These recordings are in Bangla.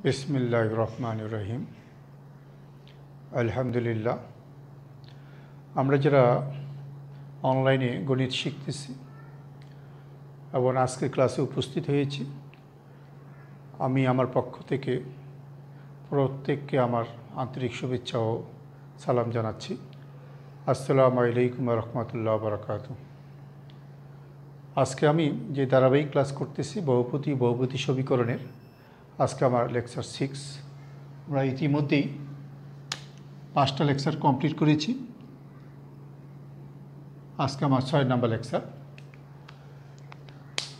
বিসমিল্লাহির রহমানির রহিম। আলহামদুলিল্লাহ। আমরা যারা অনলাইনে গণিত শিখতেছি এবং আজকে ক্লাসে উপস্থিত হয়েছি, আমি আমার পক্ষ থেকে প্রত্যেককে আমার আন্তরিক শুভেচ্ছা ও সালাম জানাচ্ছি। আসসালামু আলাইকুম ওয়া রাহমাতুল্লাহি ওয়া বারাকাতুহু। আজকে আমি যে ধারাবাহিক ক্লাস করতেছি বহুপদী সমীকরণের, আজকে আমার লেকচার 6। আমরা ইতিমধ্যেই 5টা লেকচার কমপ্লিট করেছি। আজকে আমার 6 নম্বর লেকচার।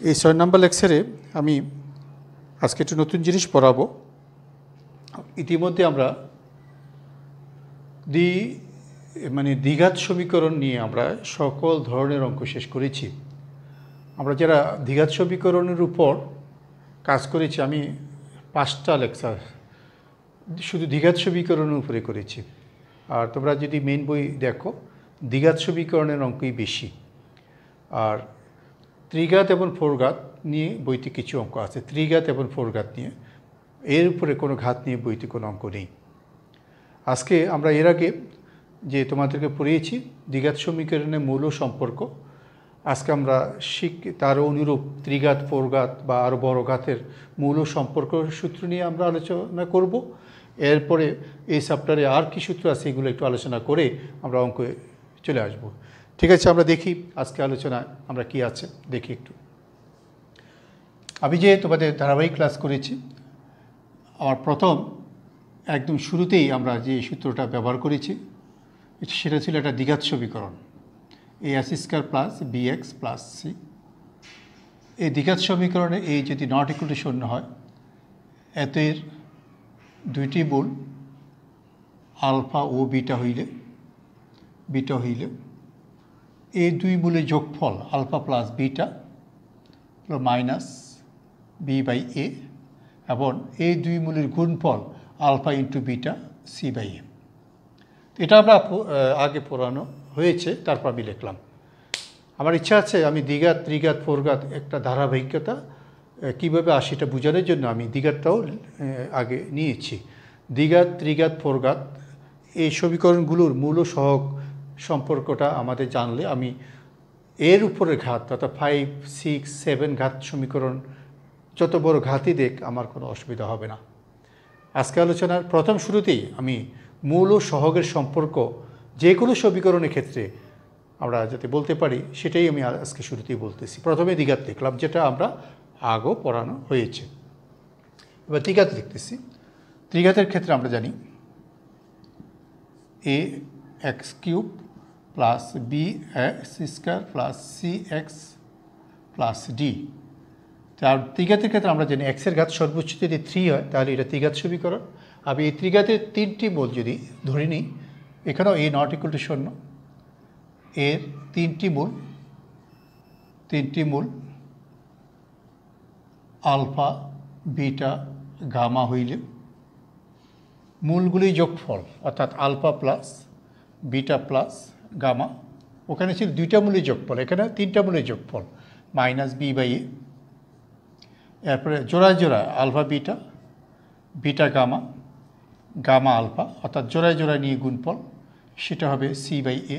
এই 6 নম্বর লেকচারে আমি আজকে একটু নতুন জিনিস পড়াবো। ইতিমধ্যে আমরা দ্বিঘাত সমীকরণ নিয়ে আমরা সকল ধরনের অঙ্ক শেষ করেছি। আমরা যারা দ্বিঘাত সমীকরণের উপর কাজ করেছি, আমি 5টা লেকচার শুধু দ্বিঘাত সমীকরণের উপরে করেছি। আর তোমরা যদি মেন বই দেখো, দ্বিঘাত সমীকরণের অঙ্কই বেশি। আর ত্রিঘাত এবং ফোরঘাত নিয়ে বইতে কিছু অঙ্ক আছে। ত্রিঘাত এবং ফোরঘাত নিয়ে, এর উপরে কোনো ঘাত নিয়ে বইতে কোনো অঙ্ক নেই। আজকে আমরা এর আগে যে তোমাদেরকে পড়িয়েছি দ্বিঘাত সমীকরণের মূল ও সম্পর্ক, আজকে আমরা তার অনুরূপ ত্রিঘাত, ফোরঘাত বা আরও বড় ঘাতের মূল ও সম্পর্ক সূত্র নিয়ে আমরা আলোচনা করব। এরপরে এই চ্যাপ্টারে আর কি সূত্র আছে এগুলো একটু আলোচনা করে আমরা অঙ্কে চলে আসব। ঠিক আছে, আমরা দেখি আজকে আলোচনা আমরা কি আছে দেখি একটু। আমি যে তোমাদের ধারাবাহিক ক্লাস করেছি, আমার প্রথম একদম শুরুতেই আমরা যে সূত্রটা ব্যবহার করেছি সেটা ছিল একটা দ্বিঘাত সমীকরণ, a² plus bx plus c। এই দ্বিঘাত সমীকরণে এই যদি নট ইকুয়াল টু 0 হয়, এতের দুইটি মূল আলফা ও বিটা হইলে এই দুই মূলের যোগফল alpha plus beta minus b by a, এবং এই দুই মূলের গুণফল alpha into beta c by a. এটা আমরা আগে পড়ানো হয়েছে, তারপর আমি লিখলাম। আমার ইচ্ছা আছে আমি দ্বিঘাত, ত্রিঘাত, ফোরঘাত একটা ধারাবাহিকতা কীভাবে আসে এটা বোঝানোর জন্য আমি দ্বিঘাতটাও আগে নিয়েছি। দ্বিঘাত, ত্রিঘাত, ফোরঘাত এই সমীকরণগুলোর মূল ও সহগ সম্পর্কটা আমাদের জানলে আমি এর উপরে ঘাত অর্থাৎ 5, 6, 7 ঘাত সমীকরণ যত বড় ঘাতই দেখ আমার কোনো অসুবিধা হবে না। আজকে আলোচনার প্রথম শুরুতেই আমি মূল ও সহগের সম্পর্ক যে কোনো সমীকরণের ক্ষেত্রে আমরা যাতে বলতে পারি সেটাই আমি আজকে শুরুতেই বলতেছি। প্রথমে দ্বিঘাত লিখলাম, যেটা আমরা আগেও পড়ানো হয়েছে। এবার ত্রিঘাত লিখতেছি। ত্রিঘাতের ক্ষেত্রে আমরা জানি ax³ plus bx² plus cx plus d। আর ত্রিঘাতের ক্ষেত্রে আমরা জানি এক্সের ঘাত সর্বোচ্চ যদি 3 হয় তাহলে এটা ত্রিঘাত সমীকরণ। আমি এই ত্রিঘাতের 3টি মূল যদি ধরে নিই, এখানেও a নট ইকুয়াল টু 0, এর 3টি মূল আলফা, বিটা, গামা হইলে মূলগুলি যোগফল অর্থাৎ alpha plus beta plus gamma, ওখানে ছিল 2টা মূলের যোগফল, এখানে 3টা মূলের যোগফল মাইনাস বি বাই এ। এরপরে জোড়ায় alpha beta, beta gamma, gamma alpha, অর্থাৎ জোড়ায় নিয়ে গুণফল, সেটা হবে সি বাই এ।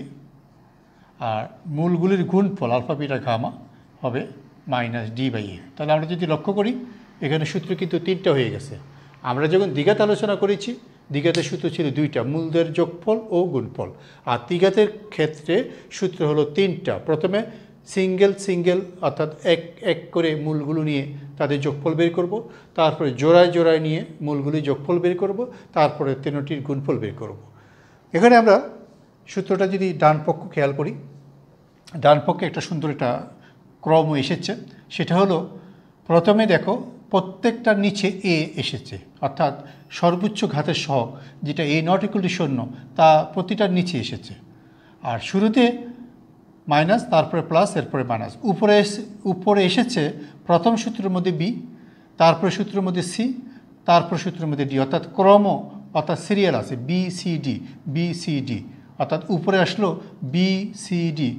আর মূলগুলির গুণফল আলফা বিটা গামা হবে মাইনাস ডি বাই এ। তাহলে আমরা যদি লক্ষ্য করি এখানে সূত্র কিন্তু 3টা হয়ে গেছে। আমরা যখন দ্বিঘাত আলোচনা করেছি, দ্বিঘাতের সূত্র ছিল 2টা, মূলদের যোগফল ও গুণফল। আর ত্রিঘাতের ক্ষেত্রে সূত্র হলো 3টা। প্রথমে সিঙ্গেল অর্থাৎ এক করে মূলগুলো নিয়ে তাদের যোগফল বের করব, তারপরে জোড়ায় নিয়ে মূলগুলি যোগফল বের করব, তারপরে 3টির গুণফল বের করব। এখানে আমরা সূত্রটা যদি ডান পক্ষ খেয়াল করি, ডান পক্ষে একটা সুন্দর একটা ক্রম এসেছে। সেটা হলো প্রথমে দেখো প্রত্যেকটার নিচে এ এসেছে, অর্থাৎ সর্বোচ্চ ঘাতের সহগ যেটা a নট ইকুয়াল টু 0 তা প্রতিটার নিচে এসেছে। আর শুরুতে মাইনাস, তারপরে প্লাস, এরপরে মাইনাস। উপরে এসেছে প্রথম সূত্রের মধ্যে বি, তারপরে সূত্রের মধ্যে সি, তারপর সূত্রের মধ্যে ডি, অর্থাৎ ক্রম অর্থাৎ সিরিয়াল আছে বি সি ডি, অর্থাৎ উপরে আসলো b C d,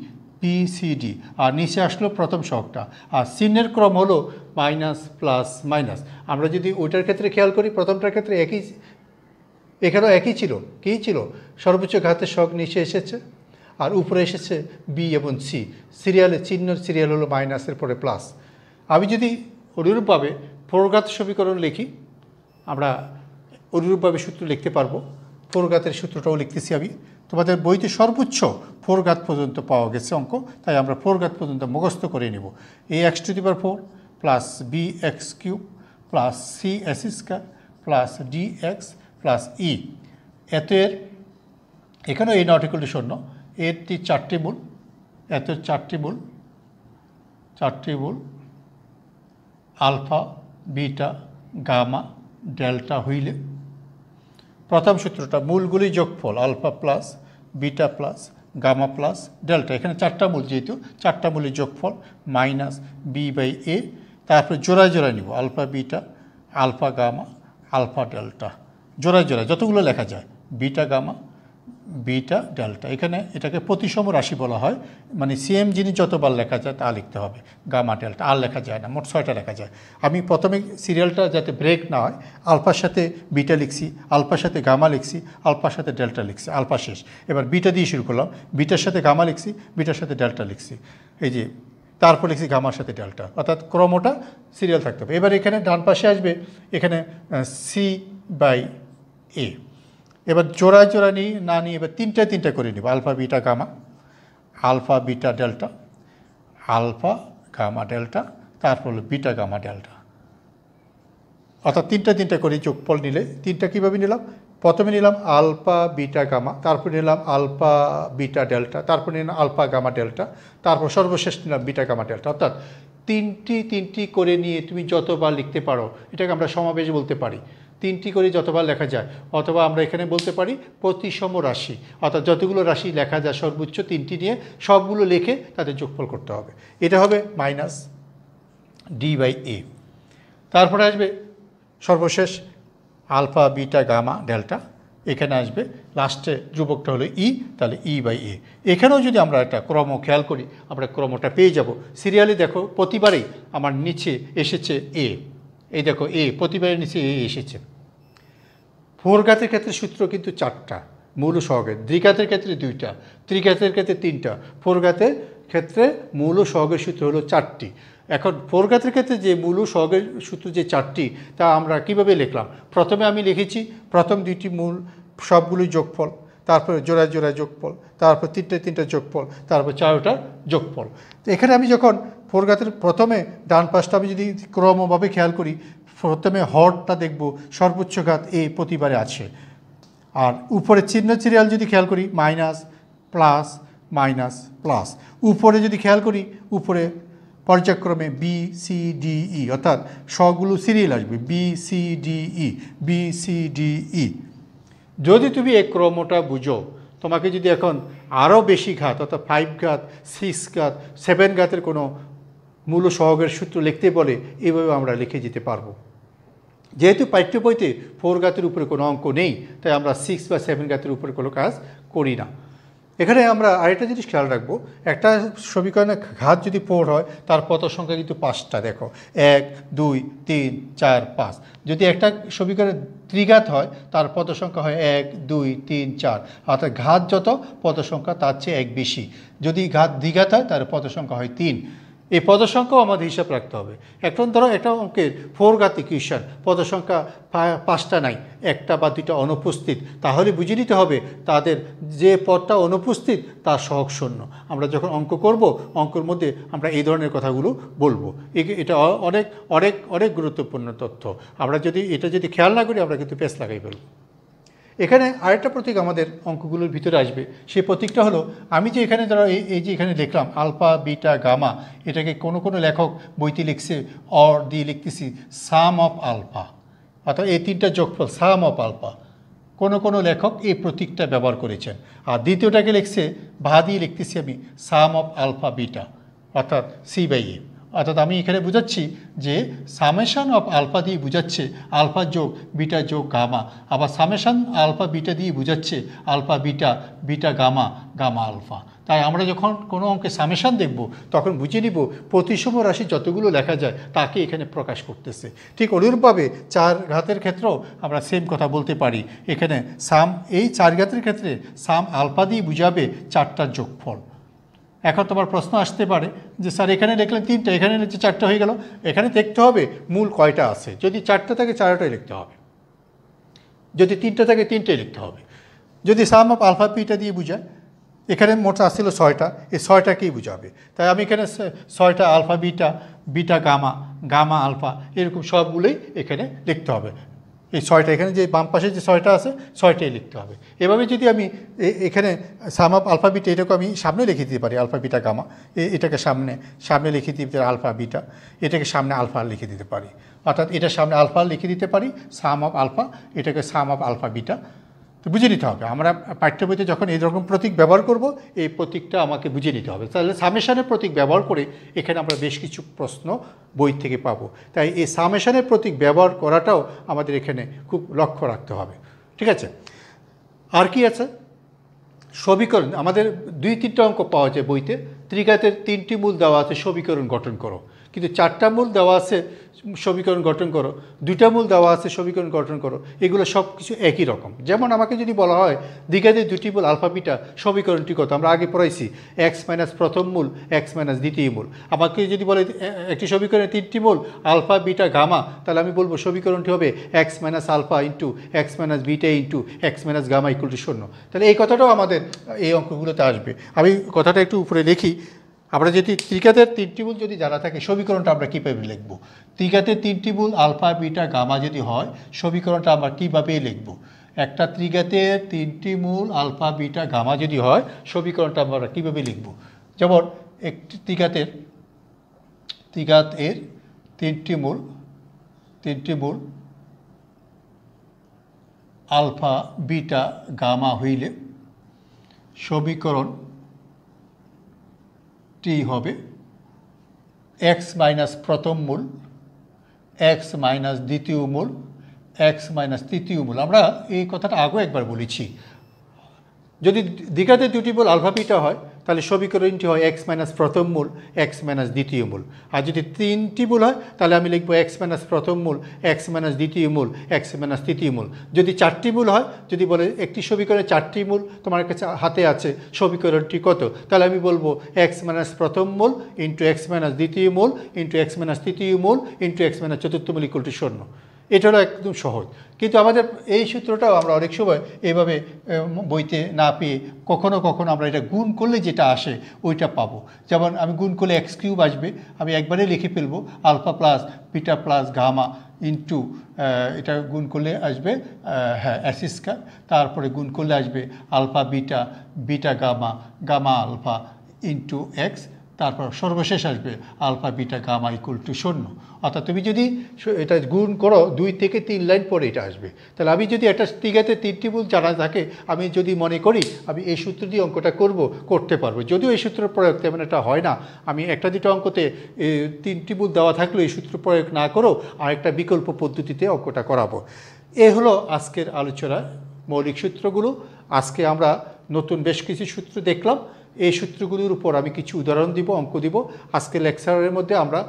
b C d, আর নিচে আসলো প্রথম সহগটা, আর চিহ্নের ক্রম হলো মাইনাস প্লাস মাইনাস। আমরা যদি ওইটার ক্ষেত্রে খেয়াল করি, প্রথমটার ক্ষেত্রে একই, এখানেও একই ছিল, কী ছিল, সর্বোচ্চ ঘাতের সহগ নিচে এসেছে আর উপরে এসেছে বি এবং সি। সিরিয়ালের চিহ্নের সিরিয়াল হলো মাইনাসের পরে প্লাস। আমি যদি অনুরূপভাবে প্রঘাত সমীকরণ লিখি, আমরা অনুরূপভাবে সূত্র লিখতে পারবো। প্রঘাতের সূত্রটাও লিখতেছি আমি। তোমাদের বইতে সর্বোচ্চ প্রঘাত পর্যন্ত পাওয়া গেছে অঙ্ক, তাই আমরা প্রঘাত পর্যন্ত মুখস্থ করে নেব। A x to the power 4 plus b x cube plus c x square plus d x plus e. এতের এখানেও এই নট ইকুয়াল টু 0, এরটি 4টি মূল, এতের 4টি মূল আলফা বিটা গামা ডেল্টা হইলে প্রথম সূত্রটা মূলগুলি যোগফল alpha plus beta plus gamma plus delta, এখানে 4টা মূল, যেহেতু 4টা মূলের যোগফল মাইনাস বি বাই এ। তারপরে জোড়ায় জোড়ায় নিব alpha beta alpha gamma alpha delta, জোড়ায় জোড়ায় যতগুলো লেখা যায়, বিটা গামা বিটা ডেল্টা। এখানে এটাকে প্রতিসম রাশি বলা হয়, মানে সেম জিনিস যতবার লেখা যায় তা লিখতে হবে। গামা ডেল্টা আর লেখা যায় না, মোট 6টা লেখা যায়। আমি প্রথমে সিরিয়ালটা যাতে ব্রেক না হয়, আলফার সাথে বিটা লিখছি, আলফার সাথে গামা লিখছি, আলফার সাথে ডেল্টা লিখছি, আলফা শেষ। এবার বিটা দিয়ে শুরু করলাম, বিটার সাথে গামা লিখছি, বিটার সাথে ডেল্টা লিখছি, এই যে তারপর লিখছি গামার সাথে ডেল্টা, অর্থাৎ ক্রমটা সিরিয়াল থাকতে হবে। এবার এখানে ডান পাশে আসবে এখানে সি বাই এ। এবার জোড়ায় জোড়া নিই না নিয়ে এবার তিনটা করে নিব, alpha beta gamma alpha beta delta alpha gamma delta, তারপর হলো বিটা গামা ডেল্টা, অর্থাৎ তিনটা করে যোগফল নিলে। তিনটা কীভাবে নিলাম, প্রথমে নিলাম আলফা বিটা গামা, তারপর নিলাম আলফা বিটা ডেল্টা, তারপর নিলাম আলফা গামা ডেল্টা, তারপর সর্বশেষ নিলাম বিটা গামা ডেল্টা। অর্থাৎ তিনটি করে নিয়ে তুমি যতবার লিখতে পারো, এটাকে আমরা সমাবেশ বলতে পারি। 3টি করে যতবার লেখা যায়, অথবা আমরা এখানে বলতে পারি প্রতিসম রাশি, অর্থাৎ যতগুলো রাশি লেখা যায় সর্বোচ্চ 3টি নিয়ে সবগুলো লিখে তাদের যোগফল করতে হবে। এটা হবে মাইনাস ডি বাই এ। তারপরে আসবে সর্বশেষ আলফা বিটা গামা ডেল্টা, এখানে আসবে লাস্টে ধ্রুবকটা হলো ই, তাহলে ই বাই এ। এখানেও যদি আমরা একটা ক্রম খেয়াল করি, আমরা ক্রমটা পেয়ে যাব। সিরিয়ালি দেখো প্রতিবারেই আমার নিচে এসেছে এ, এই দেখো এ প্রতিবারের নিচে এ এসেছে। প্রঘাতের ক্ষেত্রে সূত্র কিন্তু 4টা মূল ও সহগের, দ্বিঘাতের ক্ষেত্রে 2টা, ত্রিঘাতের ক্ষেত্রে 3টা, প্রঘাতের ক্ষেত্রে মূল ও সহগের সূত্র হলো 4টি। এখন প্রঘাতের ক্ষেত্রে যে মূল ও সহগের সূত্র যে 4টি, তা আমরা কিভাবে লিখলাম? প্রথমে আমি লিখেছি প্রথম 2টি মূল সবগুলোই যোগফল, তারপরে জোড়ায় জোড়ায় যোগফল, তারপর তিনটা যোগফল, তারপর 4টার যোগফল। তো এখানে আমি যখন প্রঘাতের প্রথমে ডান পাশটা আমি যদি ক্রমভাবে খেয়াল করি, প্রথমে হরটা দেখব সর্বোচ্চ ঘাত এ প্রতিবারে আছে, আর উপরে চিহ্ন সিরিয়াল যদি খেয়াল করি মাইনাস প্লাস মাইনাস প্লাস। উপরে যদি খেয়াল করি, উপরে পর্যায়ক্রমে বি সি ডি ই, অর্থাৎ সবগুলো সিরিয়াল আসবে B C D E B C D E. যদি তুমি এই ক্রমটা বুঝো, তোমাকে যদি এখন আরও বেশি ঘাত অর্থাৎ 5 ঘাত 6 ঘাত 7 ঘাতের কোনো মূল সহগের সূত্র লিখতে বলে, এইভাবে আমরা লিখে যেতে পারবো। যেহেতু পাঠ্য বইতে 4 ঘাতের উপরে কোনো অঙ্ক নেই, তাই আমরা 6 বা 7 ঘাতের উপরে কোনো কাজ করি না। এখানে আমরা আরেকটা জিনিস খেয়াল রাখবো, একটা সমীকরণে ঘাত যদি 4 হয়, তার পদ সংখ্যা কিন্তু 5টা। দেখো 1 2 3 4 5। যদি একটা সমীকরণে ত্রিঘাত হয়, তার পদ সংখ্যা হয় 1 2 3 4, অর্থাৎ ঘাত যত পদ সংখ্যা তার চেয়ে 1 বেশি। যদি ঘাত দ্বিঘাত হয়, তার পদ সংখ্যা হয় 3। এই পদ সংখ্যাও আমাদের হিসাব রাখতে হবে। এখন ধরো একটা অঙ্কের 4 ঘাত ইকুয়েশন, পদ সংখ্যা 5টা নাই, 1টা বা 2টা অনুপস্থিত, তাহলে বুঝে নিতে হবে তাদের যে পদটা অনুপস্থিত তার সহগ 0। আমরা যখন অঙ্ক করব, অঙ্কের মধ্যে আমরা এই ধরনের কথাগুলো বলবো। এটা অনেক অনেক অনেক গুরুত্বপূর্ণ তথ্য। আমরা যদি এটা খেয়াল না করি, আমরা কিন্তু পেছ লাগাই ফেলব। এখানে আরেকটা প্রতীক আমাদের অঙ্কগুলোর ভিতরে আসবে, সেই প্রতীকটা হলো, আমি যে এখানে ধরো এই যে এখানে লিখলাম আলফা বিটা গামা, এটাকে কোনো লেখক বইতে লিখছে অর দিয়ে লিখতেছি সাম অফ আলফা, অর্থাৎ এই 3টা যোগফল সাম অফ আলফা। কোনো লেখক এই প্রতীকটা ব্যবহার করেছেন। আর দ্বিতীয়টাকে লিখছে ভা দিয়ে লিখতেছি আমি সাম অফ আলফা বিটা, অর্থাৎ সি বাই এ। অর্থাৎ আমি এখানে বুঝাচ্ছি যে সামেশান অফ আলফা দিয়ে বুঝাচ্ছে আলফা যোগ বিটা যোগ গামা, আবার সামেশান আলফা বিটা দিয়ে বুঝাচ্ছে alpha beta beta gamma gamma alpha. তাই আমরা যখন কোনো অঙ্কে সামেশান দেখব তখন বুঝে নিব প্রতিসম রাশি যতগুলো লেখা যায় তাকে এখানে প্রকাশ করতেছে। ঠিক অনুরূপভাবে 4 ঘাতের ক্ষেত্রেও আমরা সেম কথা বলতে পারি। এখানে সাম, এই 4 ঘাতের ক্ষেত্রে সাম আলফা দিয়ে বুঝাবে 4টার যোগফল। এখন তোমার প্রশ্ন আসতে পারে যে স্যার এখানে লিখলেন 3টা, এখানে নিচে 4টা হয়ে গেল। এখানে দেখতে হবে মূল কয়টা আছে। যদি 4টা থাকে 4টাই লিখতে হবে, যদি 3টা থাকে 3টাই লিখতে হবে। যদি সাম অফ আলফা পিটা দিয়ে বুঝায়, এখানে মোট আসছিল 6টা, এই 6টাকেই বুঝাবে। তাই আমি এখানে 6টা alpha beta, beta gamma, gamma alpha এরকম সবগুলোই এখানে লিখতে হবে। এই 6টা এখানে যে বাম পাশে যে 6টা আছে 6টাই লিখতে হবে। এভাবে যদি আমি এখানে সাম অফ আলফা বিটা এটাকে আমি সামনে লিখে দিতে পারি, আলফা বিটা গামা, এটাকে সামনে লিখে দিতে পারি আলফা বিটা, এটাকে সামনে আলফা লিখে দিতে পারি। অর্থাৎ এটা সামনে আলফা লিখে দিতে পারি সাম অফ আলফা, এটাকে সাম অফ আলফা বিটা। তো বুঝে নিতে হবে, আমরা পাঠ্য বইতে যখন এই রকম প্রতীক ব্যবহার করব এই প্রতীকটা আমাকে বুঝে নিতে হবে। তাহলে সামেশানের প্রতীক ব্যবহার করে এখানে আমরা বেশ কিছু প্রশ্ন বই থেকে পাবো। তাই এই সামেশানের প্রতীক ব্যবহার করাটাও আমাদের এখানে খুব লক্ষ্য রাখতে হবে। ঠিক আছে, আর কি আছে? সমীকরণ আমাদের 2-3টা অঙ্ক পাওয়া যায় বইতে। ত্রিঘাতের 3টি মূল দেওয়া আছে, সমীকরণ গঠন করো। কিন্তু 4টা মূল দেওয়া আছে সমীকরণ গঠন করো, 2টা মূল দেওয়া আছে সমীকরণ গঠন করো। এগুলো সব কিছু একই রকম। যেমন আমাকে যদি বলা হয় দ্বিঘাতের 2টি মূল আলফা বিটা, সমীকরণটি কত? আমরা আগে পড়াইছি এক্স মাইনাস প্রথম মূল, এক্স মাইনাস দ্বিতীয় মূল। আমাকে যদি বলে একটি সমীকরণের 3টি মূল আলফা বিটা গামা, তাহলে আমি বলবো সমীকরণটি হবে X minus alpha into x minus beta into x minus gamma equal to 0। তাহলে এই কথাটাও আমাদের এই অঙ্কগুলোতে আসবে। আমি কথাটা একটু উপরে লিখি। আমরা যদি ত্রিঘাতের 3টি মূল যদি জানা থাকে, সমীকরণটা আমরা কীভাবে লিখব? ত্রিঘাতের 3টি মূল আলফা বিটা গামা যদি হয়, সমীকরণটা আমরা কীভাবে লিখব? একটা ত্রিঘাতের 3টি মূল আলফা বিটা গামা যদি হয়, সমীকরণটা আমরা কীভাবে লিখব? যেমন একটি ত্রিঘাতের 3টি মূল আলফা বিটা গামা হইলে সমীকরণটি হবে এক্স মাইনাস প্রথম মূল, এক্স মাইনাস দ্বিতীয় মূল, এক্স মাইনাস তৃতীয় মূল। আমরা এই কথাটা আগেও একবার বলেছি। যদি দ্বিঘাতে 2টি মূল আলফা বিটা হয় তাহলে সমীকরণটি হয় এক্স মাইনাস প্রথম মূল, এক্স মাইনাস দ্বিতীয় মূল। আর যদি 3টি মূল হয় তাহলে আমি লিখবো এক্স মাইনাস প্রথম মূল, এক্স মাইনাস দ্বিতীয় মূল, এক্স মাইনাস তৃতীয় মূল। যদি 4টি মূল হয়, যদি বলে একটি সমীকরণে 4টি মূল তোমার কাছে হাতে আছে, সমীকরণটি কত? তাহলে আমি বলবো এক্স মাইনাস প্রথম মূল ইন্টু এক্স মাইনাস দ্বিতীয় মূল ইন্টু এক্স মাইনাস তৃতীয় মূল ইন্টু এক্স মাইনাস চতুর্থ মূল ইকুয়াল টু 0। এটা হলো একদম সহজ। কিন্তু আমাদের এই সূত্রটাও আমরা অনেক সময় এইভাবে বইতে না পেয়ে কখনো কখনো আমরা এটা গুণ করলে যেটা আসে ওইটা পাবো। যেমন আমি গুণ করলে এক্স কিউব আসবে, আমি একবারে লিখে ফেলবো alpha plus beta plus gamma into এটা গুণ করলে আসবে এস স্কয়ার, তারপরে গুণ করলে আসবে alpha beta, beta gamma, gamma alpha into X, তারপর সর্বশেষ আসবে alpha beta gamma equal to 0। অর্থাৎ তুমি যদি এটা গুণ করো 2 থেকে 3 লাইন পরে এটা আসবে। তাহলে আমি যদি একটা ত্রিঘাতে 3টি মূল জানা থাকে, আমি যদি মনে করি আমি এই সূত্র দিয়ে অঙ্কটা করতে পারবো। যদিও এই সূত্র প্রয়োগ তেমন একটা হয় না, আমি একটা দুটো অঙ্কতে 3টি মূল দেওয়া থাকলেও এই সূত্র প্রয়োগ না করো আরেকটা বিকল্প পদ্ধতিতে অঙ্কটা করাবো। এ হলো আজকের আলোচনা মৌলিক সূত্রগুলো। আজকে আমরা নতুন বেশ কিছু সূত্র দেখলাম। এই সূত্রগুলোর উপর আমি কিছু উদাহরণ দিব, অঙ্ক দিব। আজকে লেকচারের মধ্যে আমরা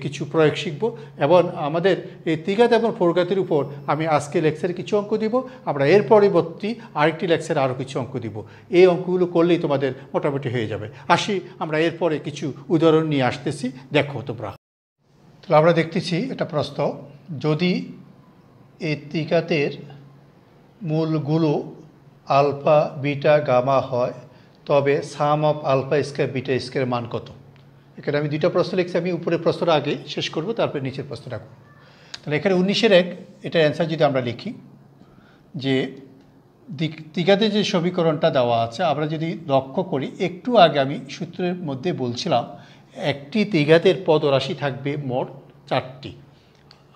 কিছু প্রয়োগ শিখব এবং আমাদের এই ত্রিঘাত এবং ফোরঘাতের উপর আমি আজকে লেকচারে কিছু অঙ্ক দিব। আমরা এর পরবর্তী আরেকটি লেকচারে আরও কিছু অঙ্ক দিব। এই অঙ্কগুলো করলেই তোমাদের মোটামুটি হয়ে যাবে। আসি আমরা এরপরে কিছু উদাহরণ নিয়ে আসতেছি, দেখো তোমরা। তাহলে আমরা দেখতেছি এটা প্রশ্ন, যদি এই ত্রিঘাতের মূলগুলো আলফা বিটা গামা হয় তবে sum of alpha square beta square মান কত? এখানে আমি 2টা প্রশ্ন লিখছি, আমি উপরের প্রশ্নটা আগে শেষ করব, তারপরে নিচের প্রশ্নটা করব। তাহলে এখানে 19-1 এটার অ্যান্সার যদি আমরা লিখি যে ত্রিঘাতে যে সমীকরণটা দেওয়া আছে, আমরা যদি লক্ষ্য করি, একটু আগে আমি সূত্রের মধ্যে বলছিলাম একটি ত্রিঘাতের পদরাশি থাকবে মোট 4টি।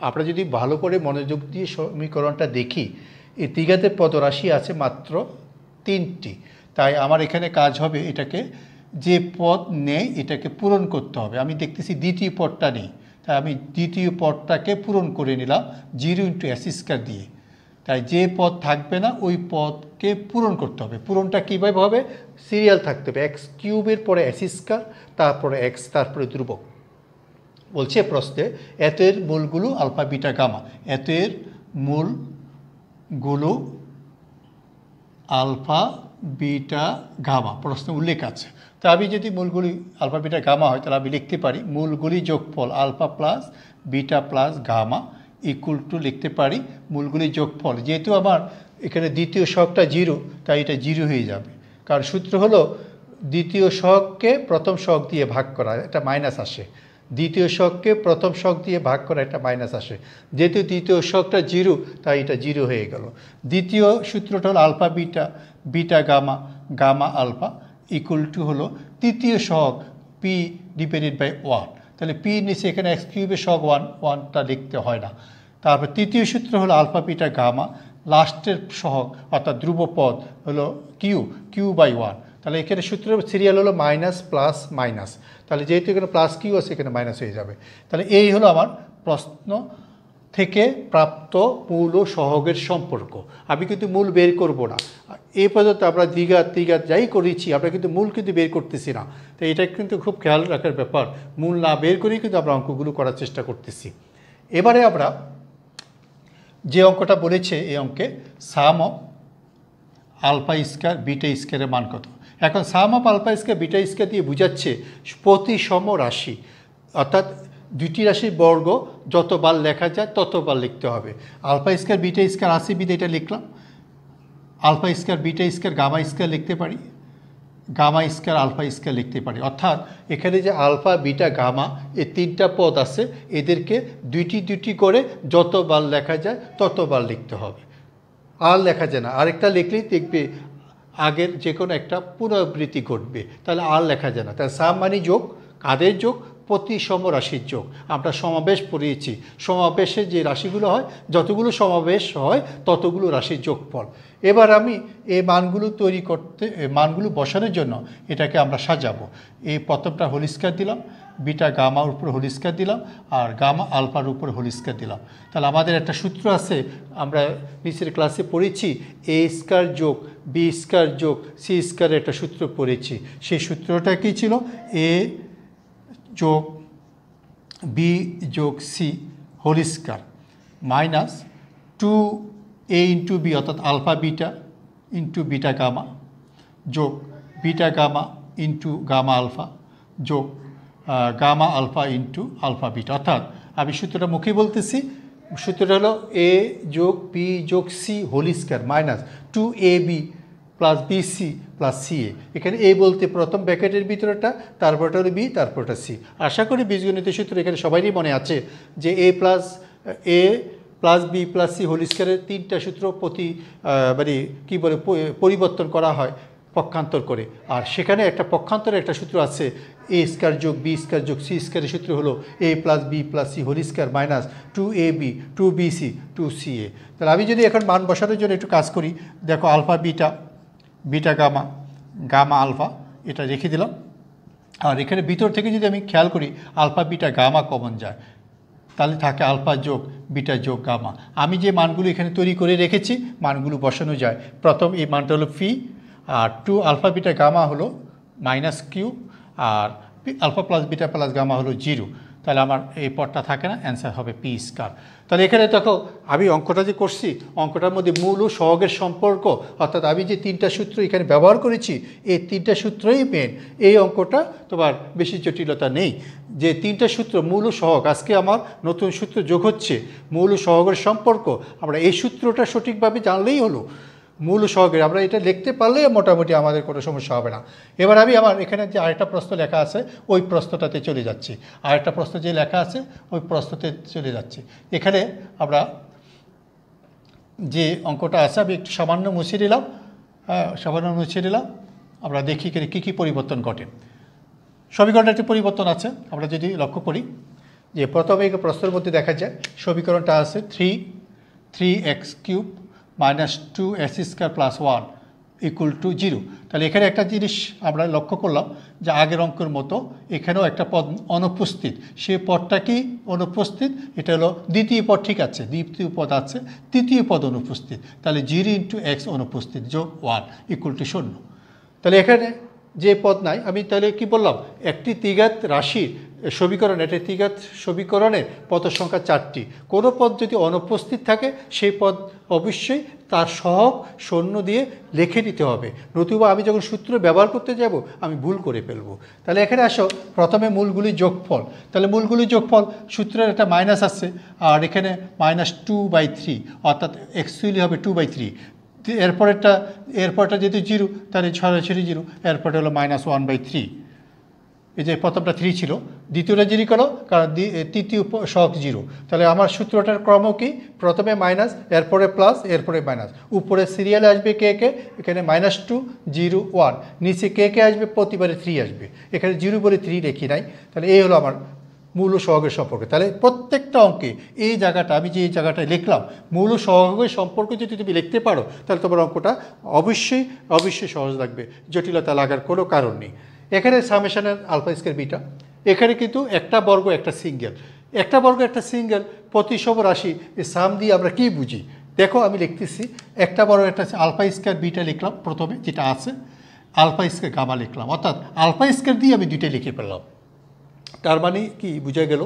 আমরা যদি ভালো করে মনোযোগ দিয়ে সমীকরণটা দেখি, এই ত্রিঘাতের পদরাশি আছে মাত্র 3টি। তাই আমার এখানে কাজ হবে এটাকে যে পদ নেই এটাকে পূরণ করতে হবে। আমি দেখতেছি দ্বিতীয় পদটা নেই, তাই আমি দ্বিতীয় পদটাকে পূরণ করে নিলাম 0 × s² দিয়ে। তাই যে পদ থাকবে না ওই পদকে পূরণ করতে হবে। পূরণটা কীভাবে হবে? সিরিয়াল থাকতে হবে, এক্স কিউবের পরে এস স্কয়ার, তারপরে এক্স, তারপরে ধ্রুবক। বলছে প্রশ্নে এতের মূলগুলো আলফা বিটা গামা, এতের মূলগুলো আলফা বিটা গামা প্রশ্নে উল্লেখ আছে। তো আমি যদি মূলগুলি আলফা বিটা গামা হয় তাহলে আমি লিখতে পারি মূলগুলি যোগফল alpha plus beta plus gamma equal to লিখতে পারি মূলগুলি যোগফল। যেহেতু আমার এখানে দ্বিতীয় সহগটা 0, তাই এটা 0 হয়ে যাবে, কারণ সূত্র হলো দ্বিতীয় সহগকে প্রথম সহগ দিয়ে ভাগ করা, এটা মাইনাস আসে। দ্বিতীয় সহগকে প্রথম সহগ দিয়ে ভাগ করা, এটা মাইনাস আসে। যেহেতু দ্বিতীয় সহগটা 0, তাই এটা 0 হয়ে গেল। দ্বিতীয় সূত্রটা হলো alpha beta, beta gamma, gamma alpha equal to হলো তৃতীয় সহগ পি ডিভাইডেড বাই 1। তাহলে পি নিচে এখানে এক্স কিউবের সহগ 1টা লিখতে হয় না। তারপর তৃতীয় সূত্র হলো আলফা বিটা গামা, লাস্টের সহগ অর্থাৎ ধ্রুবপদ হলো কিউ বাই 1। তাহলে এখানে সূত্র সিরিয়াল হলো মাইনাস প্লাস মাইনাস, তাহলে যেহেতু এখানে প্লাস কিউ আছে এখানে মাইনাস হয়ে যাবে। তাহলে এই হলো আমার প্রশ্ন থেকে প্রাপ্ত মূল ও সহগের সম্পর্ক। আমি কিন্তু মূল বের করব না, এই পর্যন্ত আমরা দ্বিঘাত যাই করেছি, আমরা কিন্তু মূল কিন্তু বের করতেছি না। তো এটা কিন্তু খুব খেয়াল রাখার ব্যাপার, মূল না বের করেই কিন্তু আমরা অঙ্কগুলো করার চেষ্টা করতেছি। এবারে আমরা যে অঙ্কটা বলেছে এই অঙ্কে sum of alpha square beta স্কয়ারের মান কত। এখন sum of alpha square beta square দিয়ে বোঝাচ্ছে প্রতিসম রাশি, অর্থাৎ দুইটি রাশির বর্গ যতবার লেখা যায় ততবার লিখতে হবে। আলফা স্কয়ার বিটা স্কয়ার আসি বিধে এটা লিখলাম, alpha square beta square gamma square লিখতে পারি, গামা স্কয়ার আলফা স্কয়ার লিখতে পারি। অর্থাৎ এখানে যে আলফা বিটা গামা এই তিনটা পদ আছে, এদেরকে দুইটি করে যতবার লেখা যায় ততবার লিখতে হবে, আর লেখা যায় না। আরেকটা লিখলেই দেখবে আগের যে কোনো একটা পুনরাবৃত্তি ঘটবে, তাহলে আর লেখা যায় না। তাহলে সাম মানে যোগ, কাদের যোগ? প্রতিসম রাশির যোগ। আমরা সমাবেশ পড়িয়েছি, সমাবেশে যে রাশিগুলো হয়, যতগুলো সমাবেশ হয় ততগুলো রাশির যোগফল। এবার আমি এই মানগুলো তৈরি করতে, মানগুলো বসানোর জন্য এটাকে আমরা সাজাবো। এই প্রথমটা হোল স্কয়ার দিলাম, বিটা গামার উপর হোল স্কয়ার দিলাম, আর গামা আলফার উপর হোল স্কয়ার দিলাম। তাহলে আমাদের একটা সূত্র আছে, আমরা নিচের ক্লাসে পড়েছি, এ স্কয়ার যোগ বি স্কয়ার যোগ সি স্কয়ারের একটা সূত্র পড়েছি। সেই সূত্রটা কী ছিল? এ যোগ বি যোগ C whole square minus 2a into b অর্থাৎ alpha beta into beta gamma যোগ beta gamma into gamma alpha যোগ gamma alpha into alpha beta. অর্থাৎ আমি সূত্রটা মুখে বলতেছি, সূত্রটা হলো এ যোগ বি যোগ C whole square minus 2ab plus BC plus CA. এখানে এ বলতে প্রথম ব্র্যাকেটের ভিতরেটা, তারপরটা হলো বি, তারপরটা সি। আশা করি বীজগণিতের সূত্র এখানে সবারই মনে আছে যে a plus B plus C whole স্কয়ারের তিনটা সূত্র মানে কী বলে পরিবর্তন করা হয় পক্ষান্তর করে। আর সেখানে একটা পক্ষান্তরের একটা সূত্র আছে, এ স্কয়ার যোগ বি স্কয়ার যোগ সি স্কয়ারের সূত্র হলো A plus B plus C whole square minus 2ab 2bc 2ca। তাহলে আমি যদি এখন মান বসানোর জন্য একটু কাজ করি, দেখো alpha beta, beta gamma, gamma alpha এটা রেখে দিলাম। আর এখানে ভিতর থেকে যদি আমি খেয়াল করি আলফা বিটা গামা কমন যায়, তাহলে থাকে আলফা যোগ বিটা যোগ গামা। আমি যে মানগুলো এখানে তৈরি করে রেখেছি মানগুলো বসানো যায়। প্রথম এই মানটা হলো ফি, আর 2 আলফা বিটা গামা হলো মাইনাস কিউ, আর alpha plus beta plus gamma হলো 0। তাহলে আমার এই পদটা থাকে না, অ্যান্সার হবে পি স্কয়ার। তাহলে এখানে দেখো আমি অঙ্কটা যে করছি, অঙ্কটার মধ্যে মূল ও সহগের সম্পর্ক, অর্থাৎ আমি যে তিনটা সূত্র এখানে ব্যবহার করেছি এই তিনটা সূত্রই মেন। এই অঙ্কটা তোমার বেশি জটিলতা নেই, যে তিনটা সূত্র মূল ও সহগ। আজকে আমার নতুন সূত্র যোগ হচ্ছে, মূল ও সহগের সম্পর্ক। আমরা এই সূত্রটা সঠিকভাবে জানলেই হলো মূল সহগের, আমরা এটা লিখতে পারলে মোটামুটি আমাদের কোনো সমস্যা হবে না। এবার আমি আমার এখানে যে আরেকটা প্রশ্ন লেখা আছে ওই প্রশ্নটাতে চলে যাচ্ছি, আরেকটা প্রশ্ন যে লেখা আছে ওই প্রশ্নতে চলে যাচ্ছি। এখানে আমরা যে অঙ্কটা আছে আমি একটু সামান্য মুছে নিলাম, সামান্য মুছে নিলাম। আমরা দেখি এখানে কী কী পরিবর্তন ঘটে। সমীকরণটা একটি পরিবর্তন আছে, আমরা যদি লক্ষ্য করি যে প্রথমে প্রশ্নের মধ্যে দেখা যায় সমীকরণটা আছে 3x³ minus 2s² plus 1 equal to 0। তাহলে এখানে একটা জিনিস আমরা লক্ষ্য করলাম যে আগের অঙ্কের মতো এখানেও একটা পদ অনুপস্থিত, সে পদটা কি অনুপস্থিত, এটা হলো দ্বিতীয় পদ, ঠিক আছে, দ্বিতীয় পদ আছে, তৃতীয় পদ অনুপস্থিত, তাহলে 0 × x অনুপস্থিত যোগ 1 ইকুয়াল টু 0। তাহলে এখানে যে পদ নাই, আমি তাহলে কি বললাম, একটি ত্রিঘাত রাশির সমীকরণ, এটা ত্রিঘাত সমীকরণের পদের সংখ্যা 4টি। কোনো পদ যদি অনুপস্থিত থাকে সেই পদ অবশ্যই তার সহগ 0 দিয়ে লিখে নিতে হবে, নতুবা আমি যখন সূত্র ব্যবহার করতে যাব আমি ভুল করে ফেলবো। তাহলে এখানে আসো প্রথমে মূলগুলি যোগফল, তাহলে মূলগুলি যোগফল সূত্রের একটা মাইনাস আছে, আর এখানে -2/3 অর্থাৎ অ্যাকচুয়ালি হবে 2/3। এরপরটা যেহেতু 0 তাহলে সরাসরি 0, এরপরটা হলো -1/3। এই যে প্রথমটা 3 ছিল, দ্বিতীয়টা 0 করো কারণ তৃতীয় সহগ 0। তাহলে আমার সূত্রটার ক্রম কি, প্রথমে মাইনাস, এরপরে প্লাস, এরপরে মাইনাস, উপরে সিরিয়ালে আসবে কে কে, এখানে -2 0 1, নিচে কে কে আসবে, প্রতিবারে 3 আসবে, এখানে 0 বলে 3 রেখি নাই। তাহলে এই হলো আমার মূল ও সহগের সম্পর্ক। তাহলে প্রত্যেকটা অঙ্কে এই জায়গাটা আমি যে এই জায়গাটায় লিখলাম, মূল ও সহগের সম্পর্ক যদি তুমি লিখতে পারো তাহলে তোমার অঙ্কটা অবশ্যই অবশ্যই সহজ লাগবে, জটিলতা লাগার কোনো কারণ নেই। এখানে সামেশনের আলফা স্কয়ার বিটা, এখানে কিন্তু একটা বর্গ একটা সিঙ্গেল, একটা বর্গ একটা সিঙ্গেল প্রতিসম রাশি, এই সাম দিয়ে আমরা কি বুঝি দেখো, আমি লিখতেছি একটা বর্গ একটা আলফা স্কয়ার বিটা লিখলাম প্রথমে যেটা আছে, আলফা স্কয়ার গামা লিখলাম, অর্থাৎ আলফা স্কয়ার দিয়ে আমি দুইটা লিখে ফেললাম। তার মানে কি বোঝা গেল,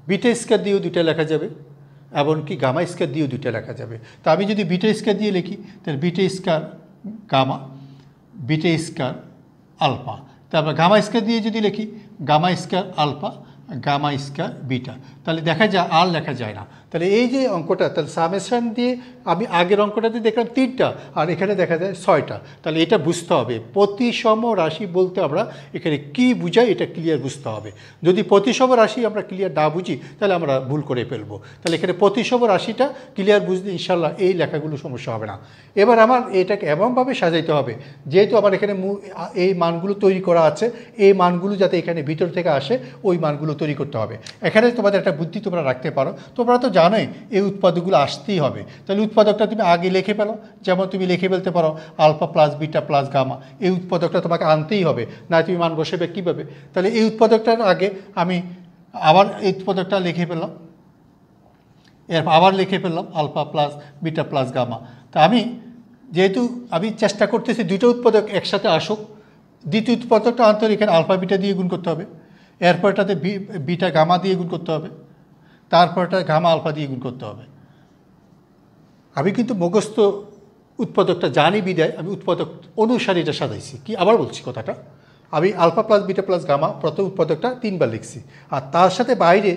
বিটা স্কয়ার দিয়েও দুইটা লেখা যাবে, এমনকি গামা স্কয়ার দিয়েও দুইটা লেখা যাবে। তা আমি যদি বিটা স্কয়ার দিয়ে লিখি তাহলে beta square gamma, beta square alpha, তারপর গামা স্কয়ার দিয়ে যদি লিখি gamma square alpha, gamma square beta, তাহলে দেখা যায় আর লেখা যায় না। তাহলে এই যে অঙ্কটা, তাহলে সামেশন দিয়ে আমি আগের অঙ্কটাতে দেখলাম 3টা, আর এখানে দেখা যায় 6টা। তাহলে এটা বুঝতে হবে প্রতিসম রাশি বলতে আমরা এখানে কি বুঝাই, এটা ক্লিয়ার বুঝতে হবে। যদি প্রতিসম রাশি আমরা ক্লিয়ার না বুঝি তাহলে আমরা ভুল করে ফেলবো। তাহলে এখানে প্রতিসম রাশিটা ক্লিয়ার বুঝতে ইনশাল্লাহ এই লেখাগুলো সমস্যা হবে না। এবার আমার এটাকে এমনভাবে সাজাইতে হবে যেহেতু আমার এখানে এই মানগুলো তৈরি করা আছে, এই মানগুলো যাতে এখানে ভিতর থেকে আসে ওই মানগুলো তৈরি করতে হবে। এখানে তোমাদের একটা বুদ্ধি তোমরা রাখতে পারো, তোমরা তো জানোই এই উৎপাদকগুলো আসতেই হবে, তাহলে উৎপাদকটা তুমি আগে লিখে ফেলো। যেমন তুমি লিখে ফেলতে পারো alpha plus beta plus gamma, এই উৎপাদকটা তোমাকে আনতেই হবে, না তুমি মান বসাবে কীভাবে। তাহলে এই উৎপাদকটার আগে আমি আবার এই উৎপাদকটা লিখে ফেললাম, এরপর আবার লিখে ফেললাম alpha plus beta plus gamma. তা আমি যেহেতু আমি চেষ্টা করতেছি দুটো উৎপাদক একসাথে আসুক, দ্বিতীয় উৎপাদকটা আনতে হলে এখানে আলফা বিটা দিয়ে গুণ করতে হবে, এরপরটাতে বিটা গামা দিয়ে গুণ করতে হবে, তারপরটা গামা আলফা দিয়ে গুণ করতে হবে। আমি কিন্তু মুখস্থ উৎপাদকটা জানি বিদায় আমি উৎপাদক অনুসারে এটা সাজাইছি। কি আবার বলছি কথাটা, আমি alpha plus beta plus gamma প্রথম উৎপাদকটা 3বার লিখছি, আর তার সাথে বাইরে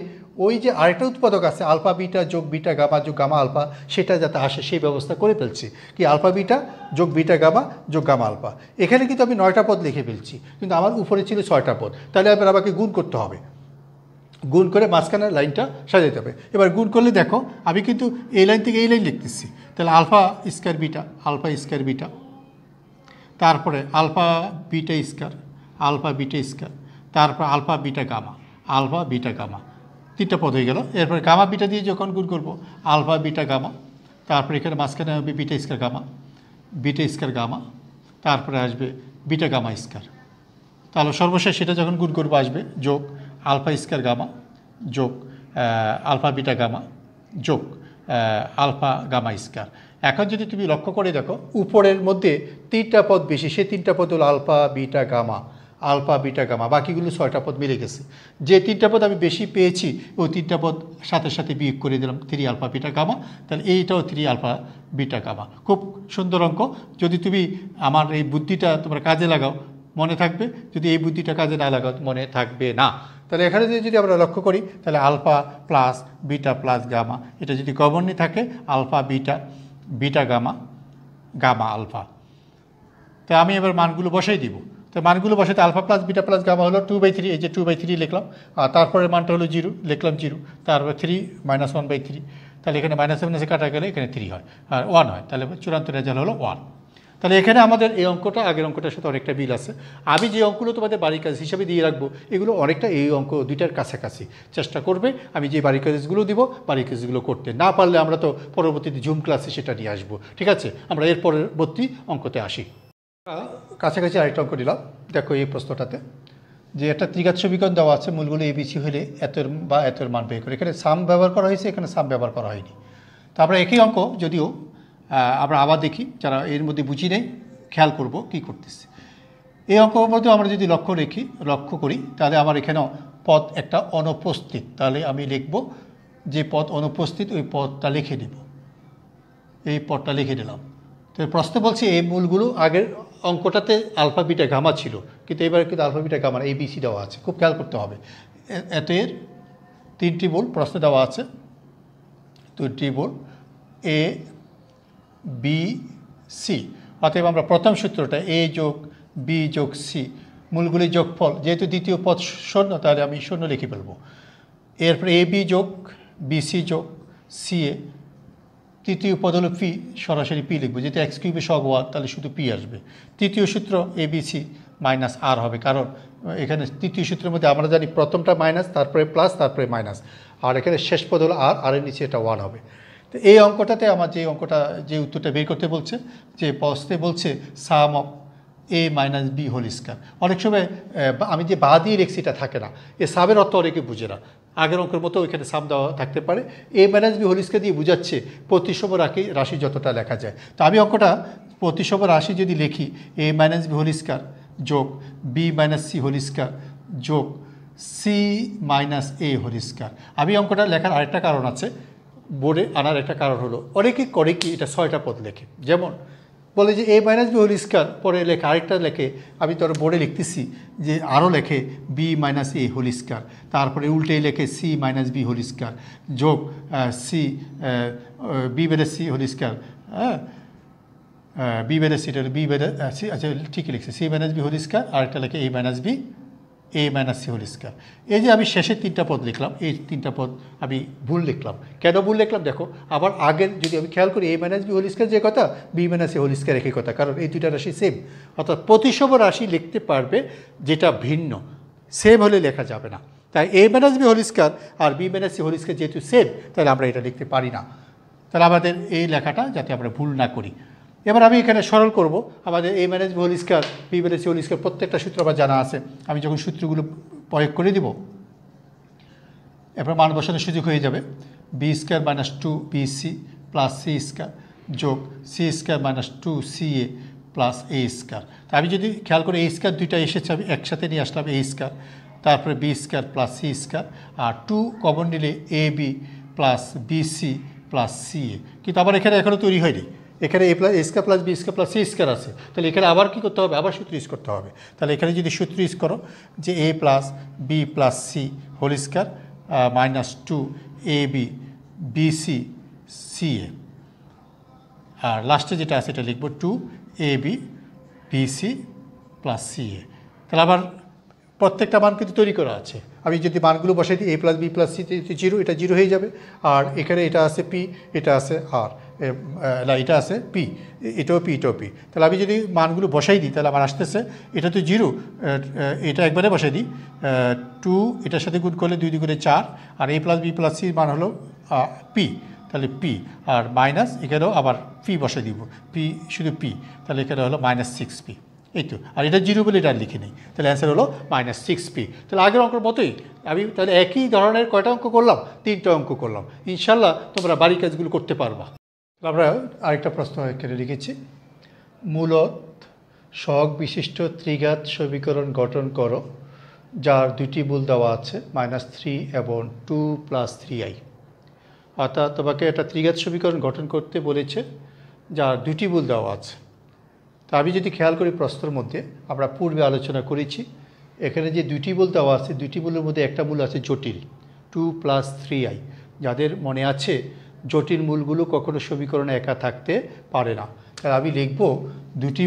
ওই যে আরেকটা উৎপাদক আছে আলফা বিটা যোগ বিটা গামা যোগ গামা আলফা, সেটা যাতে আসে সেই ব্যবস্থা করে ফেলছি। কি আলফা বিটা যোগ বিটা গামা যোগ গামা আলফা, এখানে কিন্তু আমি 9টা পদ লিখে ফেলছি, কিন্তু আমার উপরে ছিল 6টা পদ। তাহলে এবার আমাকে গুণ করতে হবে, গুণ করে মাঝখানের লাইনটা সাজাতে হবে। এবার গুণ করলে দেখো আমি কিন্তু এই লাইন থেকে এই লাইন লিখতেছি, তাহলে alpha square beta, alpha square beta, তারপরে alpha beta square, alpha beta square, তারপর alpha beta gamma, alpha beta gamma, 3টা পদ হয়ে গেল। এরপরে গামা বিটা দিয়ে যখন গুণ করবো আলফা বিটা গামা, তারপরে এখানে মাঝখানে হবে beta square gamma, beta square gamma, তারপরে আসবে বিটা গামা স্কয়ার। তাহলে সর্বশেষ সেটা যখন গুণ করবো আসবে যোগ আলফা স্কয়ার গামা যোগ আলফা বিটা গামা যোগ আলফা গামা স্কয়ার। এখন যদি তুমি লক্ষ্য করে দেখো উপরের মধ্যে 3টা পদ বেশি, সেই 3টা পদ হলো alpha beta gamma, alpha beta gamma, বাকিগুলো 6টা পদ মিলে গেছে। যে 3টা পদ আমি বেশি পেয়েছি ওই 3টা পদ সাথে সাথে বিয়োগ করে দিলাম 3 আলফা বিটা গামা, তাহলে এইটাও 3 আলফা বিটা গামা। খুব সুন্দর অঙ্ক, যদি তুমি আমার এই বুদ্ধিটা তোমরা কাজে লাগাও মনে থাকবে, যদি এই বুদ্ধিটা কাজে না লাগাও মনে থাকবে না। তাহলে এখানে যদি আমরা লক্ষ্য করি তাহলে alpha plus beta plus gamma, এটা যদি কমনই থাকে alpha beta, beta gamma, gamma alpha. তো আমি এবার মানগুলো বসাই দিব, তো মানগুলো বসাতে alpha plus beta plus gamma হলো 2/3, এই যে 2/3 লিখলাম, আর তারপরের মানটা হলো 0 লিখলাম 0, তারপর 3 -1/3, তাহলে এখানে মাইনাসে কাটা গেলে এখানে 3 হয় আর 1 হয়, তাহলে চূড়ান্ত রেজাল্ট হলো 1। তাহলে এখানে আমাদের এই অঙ্কটা আগের অঙ্কটার সাথে অনেকটা মিল আছে। আমি যে অঙ্কগুলো তোমাদের বাড়ির কাজ হিসাবে দিয়ে রাখবো এগুলো অনেকটা এই অঙ্ক দুইটার কাছাকাছি, চেষ্টা করবে আমি যে বাড়ির কাজগুলো দিব বাড়ির কাজগুলো করতে, না পারলে আমরা তো পরবর্তীতে জুম ক্লাসে সেটা নিয়ে আসবো। ঠিক আছে, আমরা এর পরবর্তী অঙ্কতে আসি। কাছাকাছি আরেকটা অঙ্ক নিলাম। দেখো এই প্রশ্নটাতে যে একটা ত্রিঘাত সমীকরণ দেওয়া আছে, মূলগুলো এবিসি হলে এতের বা এতের মান বের করে। এখানে সাম ব্যবহার করা হয়েছে, এখানে সাম ব্যবহার করা হয়নি। তো আমরা একই অঙ্ক যদিও আমরা আবার দেখি, যারা এর মধ্যে বুঝি নেই খেয়াল করব কি করতেছে। এই অঙ্কের মধ্যে আমরা যদি লক্ষ্য করি তাহলে আমার এখানেও পদ একটা অনুপস্থিত, তাহলে আমি লিখব যে পদ অনুপস্থিত ওই পদটা লিখে দেব, এই পদটা লিখে দিলাম। তো প্রশ্ন বলছে এই মূলগুলো আগের অঙ্কটাতে আলফা বিটা গামা ছিল, কিন্তু এবারে কিন্তু আলফা বিটা গামার এই বিসি দেওয়া আছে, খুব খেয়াল করতে হবে। এর 3টি মূল প্রশ্ন দেওয়া আছে, 2টি মূল এ বি সি। অতএব আমরা প্রথম সূত্রটা এ যোগ বি যোগ সি মূলগুলির যোগফল, যেহেতু দ্বিতীয় পদ শূন্য তাহলে আমি শূন্য লিখে ফেলব। এরপরে এ বি যোগ বিসি যোগ সি এ, তৃতীয় পদ হলো পি, সরাসরি পি লিখবো, যেহেতু এক্স কিউবে সব 1 তাহলে শুধু পি আসবে। তৃতীয় সূত্র এ বি সি মাইনাস আর হবে, কারণ এখানে তৃতীয় সূত্রের মধ্যে আমরা জানি প্রথমটা মাইনাস, তারপরে প্লাস, তারপরে মাইনাস, আর এখানে শেষ পদ হলো আর, আর এর নিচে এটা 1 হবে। তো এই অঙ্কটাতে আমার যে উত্তরটা বের করতে বলছে, যে প্রশ্নে বলছে sum of a minus B whole square. অনেক সময় আমি যে বা দিয়ে লিখছি এটা থাকে না, এ সাবের অর্থ অনেকে বুঝে না। আগের অঙ্কের মতো ওইখানে সাম দেওয়া থাকতে পারে, এ মাইনাস বি হোল স্কয়ার দিয়ে বুঝাচ্ছে প্রতিসম রাশি যতটা লেখা যায়। তো আমি অঙ্কটা প্রতিসম রাশি যদি লিখি A minus B whole square যোগ B minus C whole square যোগ সি মাইনাস এ হোল স্কয়ার। আমি অঙ্কটা লেখার আরেকটা কারণ আছে, বোর্ডে আনার একটা কারণ হলো অনেকে করে কি এটা 6টা পদ লেখে, যেমন বলে যে এ মাইনাস বি হোল স্কয়ার, পরে লেখে আরেকটা লেখে, আমি তোর বোর্ডে লিখতেছি যে আরও লেখে বি মাইনাস এ হোল স্কয়ার, তারপরে উল্টে লেখে c minus B whole square যোগ c b minus C whole square, হ্যাঁ বি মাইনাস সিটা বি মাইনাস সি, আচ্ছা ঠিকই লিখছে c minus B whole square, আরেকটা লেখে a minus b a minus C whole square. এই যে আমি শেষের 3টা পদ লিখলাম, এই 3টা পদ আমি ভুল লিখলাম। কেন ভুল লিখলাম দেখো, আবার আগের যদি আমি খেয়াল করি এ মাইনাস বি হোল স্কয়ার যে কথা, বি মাইনাস এ হোল স্কয়ার একই কথা, কারণ এই 2টা রাশি সেম। অর্থাৎ প্রতিসম রাশি লিখতে পারবে, যেটা ভিন্ন সেম হলে লেখা যাবে না। তাই a minus B whole square আর b minus C whole square যেহেতু সেম, তাহলে আমরা এটা লিখতে পারি না। তাহলে আমাদের এই লেখাটা যাতে আমরা ভুল না করি। এবার আমি এখানে সরল করব, আমাদের a minus B whole square b minus C whole square প্রত্যেকটা সূত্র আমার জানা আছে। আমি যখন সূত্রগুলো প্রয়োগ করে দিব, এরপর মান বসানোর সুযোগ হয়ে যাবে। B square minus 2bc plus c square যোগ c square minus 2ca plus a square. তা আমি যদি খেয়াল করে এ স্কয়ার 2টা এসেছে, আমি একসাথে নিয়ে আসলাম এ স্কয়ার, তারপরে b square plus c square, আর 2 কমন নিলে a b plus BC plus c a. কিন্তু আবার এখানে এখনও তৈরি হয়নি, এখানে a square plus b square plus c square আছে, তাহলে এখানে আবার কী করতে হবে, আবার সূত্র ইউজ করতে হবে। তাহলে এখানে যদি সূত্র ইউজ করো যে a plus B plus C whole square minus 2ab b c c a, আর লাস্টে যেটা আছে এটা লিখব 2ab বিসি প্লাস সিএ। তাহলে আবার প্রত্যেকটা মান কিন্তু তৈরি করা আছে। আমি যদি মানগুলো বসাই দিই এ প্লাস বি প্লাস সি 0, এটা 0 হয়ে যাবে। আর এখানে এটা আছে পি, এটা আছে আর না এটা আছে পি, এটাও পি, এটাও পি। তাহলে আমি যদি মানগুলো বসাই দিই তাহলে আমার আসতেছে এটা তো 0, এটা একবারে বসাই দিই 2, এটার সাথে গুণ করলে 2 2 4, আর এ প্লাস বি প্লাস সির মান হলো পি, তাহলে পি, আর মাইনাস এখানেও আবার পি বসাই দিব, পি শুধু পি, তাহলে এখানে হলো -6p। এই তো, আর এটা 0 বলে এটা লিখে নেই, তাহলে অ্যান্সার হলো -6p। তাহলে আগের অঙ্কের মতোই আমি তাহলে একই ধরনের কয়টা অঙ্ক করলাম, 3টা অঙ্ক করলাম। ইনশাল্লাহ তোমরা বাড়ি কাজগুলো করতে পারবা। আমরা আরেকটা প্রশ্ন এখানে লিখেছি, মূলত সহগ বিশিষ্ট ত্রিঘাত সমীকরণ গঠন করো যার 2টি মূল দেওয়া আছে -3 এবং 2 + 3i। অর্থাৎ তোমাকে একটা ত্রিঘাত সমীকরণ গঠন করতে বলেছে যার 2টি মূল দেওয়া আছে। তা আমি যদি খেয়াল করি প্রশ্নের মধ্যে আমরা পূর্বে আলোচনা করেছি, এখানে যে 2টি মূল দেওয়া আছে, 2টি মূলের মধ্যে একটা মূল আছে জটিল 2 + 3i। যাদের মনে আছে জটিল মূলগুলো কখনো সমীকরণে একা থাকতে পারে না, তাই আমি লিখব 2টি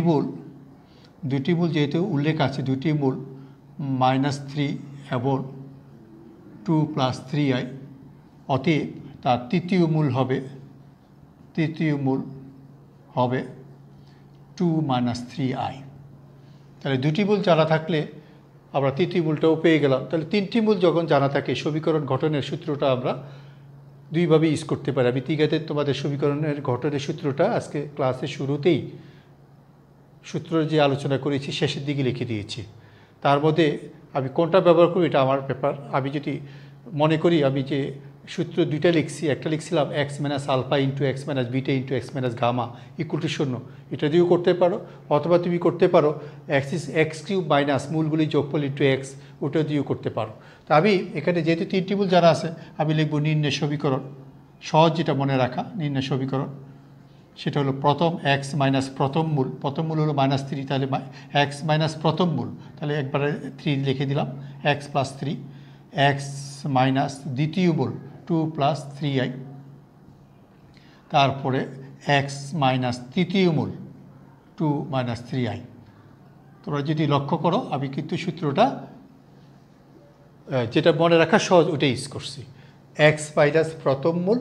মূল যেহেতু উল্লেখ আছে, 2টি মূল -3 এবং 2 + 3i, অতএব তার তৃতীয় মূল হবে 2 - 3i। তাহলে 2টি মূল জানা থাকলে আমরা তৃতীয় মূলটাও পেয়ে গেলাম। তাহলে 3টি মূল যখন জানা থাকে, সমীকরণ গঠনের সূত্রটা আমরা দুইভাবে ইউজ করতে পারি। আমি ত্রিঘাতের তোমাদের সমীকরণের গঠনের সূত্রটা আজকে ক্লাসের শুরুতেই সূত্রের যে আলোচনা করেছি শেষের দিকে লিখে দিয়েছি। তার মধ্যে আমি কোনটা ব্যবহার করি এটা আমার ব্যাপার। আমি যদি মনে করি আমি যে সূত্র দুইটা লিখছি, একটা লিখছিলাম x minus alpha into x minus beta into x minus gamma equal to 0, এটা দিয়েও করতে পারো, অথবা তুমি করতে পারো এক্স কিউব মাইনাস মূলগুলি যোগফল ইন্টু এক্স, ওটা দিয়েও করতে পারো। তো আমি এখানে যেহেতু 3টি মূল জানা আছে, আমি লিখব নির্ণয় সমীকরণ। সহজ যেটা মনে রাখা নির্ণয় সমীকরণ সেটা হলো প্রথম এক্স মাইনাস প্রথম মূল হলো -3, তাহলে এক্স মাইনাস প্রথম মূল, তাহলে একবারে 3 লিখে দিলাম, এক্স প্লাস 3, এক্স মাইনাস দ্বিতীয় মূল 2 প্লাস 3i, তারপরে এক্স মাইনাস তৃতীয় মূল 2 মাইনাস 3i। তোমরা যদি লক্ষ্য করো আমি কিন্তু সূত্রটা যেটা মনে রাখা সহজ ওটাই ইউজ করছি। এক্স মাইনাস প্রথম মূল,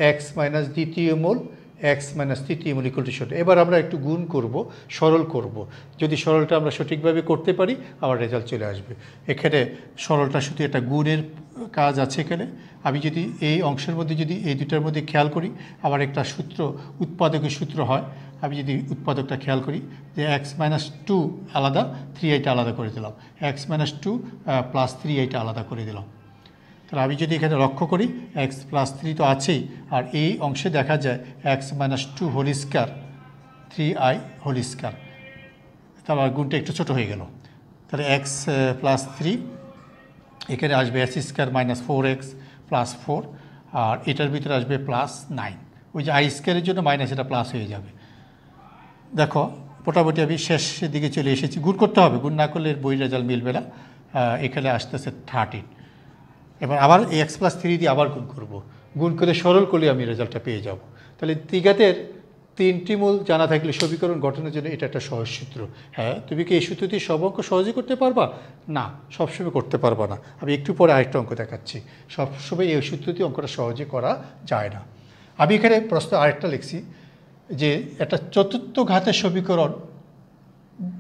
এক্স মাইনাস দ্বিতীয় মূল, এক্স মাইনাস তৃতীয় মূল ইকুয়াল টু 0। এবার আমরা একটু গুণ করব, সরল করব। যদি সরলটা আমরা সঠিকভাবে করতে পারি আমার রেজাল্ট চলে আসবে। এখানে সরলটা শুধু একটা গুণের কাজ আছে। এখানে আমি যদি এই অংশের মধ্যে যদি এই দুটার মধ্যে খেয়াল করি, আমার একটা সূত্র উৎপাদকের সূত্র হয়। আমি যদি উৎপাদকটা খেয়াল করি যে এক্স মাইনাস 2 আলাদা, 3iটা আলাদা করে দিলাম, এক্স মাইনাস 2 প্লাস 3iটা আলাদা করে দিলাম। তাহলে আমি যদি এখানে লক্ষ্য করি এক্স প্লাস 3 তো আছেই, আর এই অংশে দেখা যায় X minus 2 whole square 3i whole square, তারপর গুণটা একটু ছোটো হয়ে গেল। তাহলে এক্স প্লাস 3 এখানে আসবে x square minus 4x plus 4, আর এটার ভিতরে আসবে প্লাস 9। ওই যে আই স্কয়ারের জন্য মাইনাস এটা প্লাস হয়ে যাবে। দেখো মোটামুটি আমি শেষের দিকে চলে এসেছি। গুণ করতে হবে, গুণ না করলে বই রেজাল্ট মিলবে না। এখানে আসতেছে 13। এবার আবার এই এক্স প্লাস 3 দিয়ে আবার গুণ করব, গুণ করে সরল করলে আমি রেজাল্টটা পেয়ে যাব। তাহলে ত্রিঘাতের 3টি মূল জানা থাকলে সমীকরণ গঠনের জন্য এটা একটা সহজ সূত্র। হ্যাঁ, তুমি কি এই সূত্র দিয়ে সব অঙ্ক সহজেই করতে পারবা? না, সবসময় করতে পারবা না। আমি একটু পরে আরেকটা অঙ্ক দেখাচ্ছি। সবসময় এই সূত্র দিয়ে অঙ্কটা সহজে করা যায় না। আমি এখানে প্রশ্ন আরেকটা লিখছি যে একটা চতুর্থ ঘাতের সমীকরণ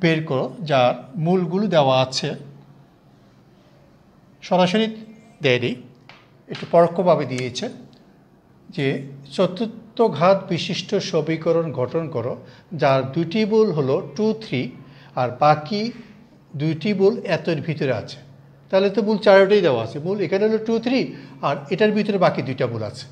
বের করো যার মূলগুলো দেওয়া আছে, সরাসরি দেয়নি, একটু পরোক্ষভাবে দিয়েছে যে চতুর্থ ঘাত বিশিষ্ট সমীকরণ গঠন করো যার 2টি মূল হলো 2, 3 আর বাকি 2টি মূল এতের ভিতরে আছে। তাহলে তো মূল 4টাই দেওয়া আছে, মূল এখানে হলো 2, 3 আর এটার ভিতরে বাকি 2টা মূল আছে।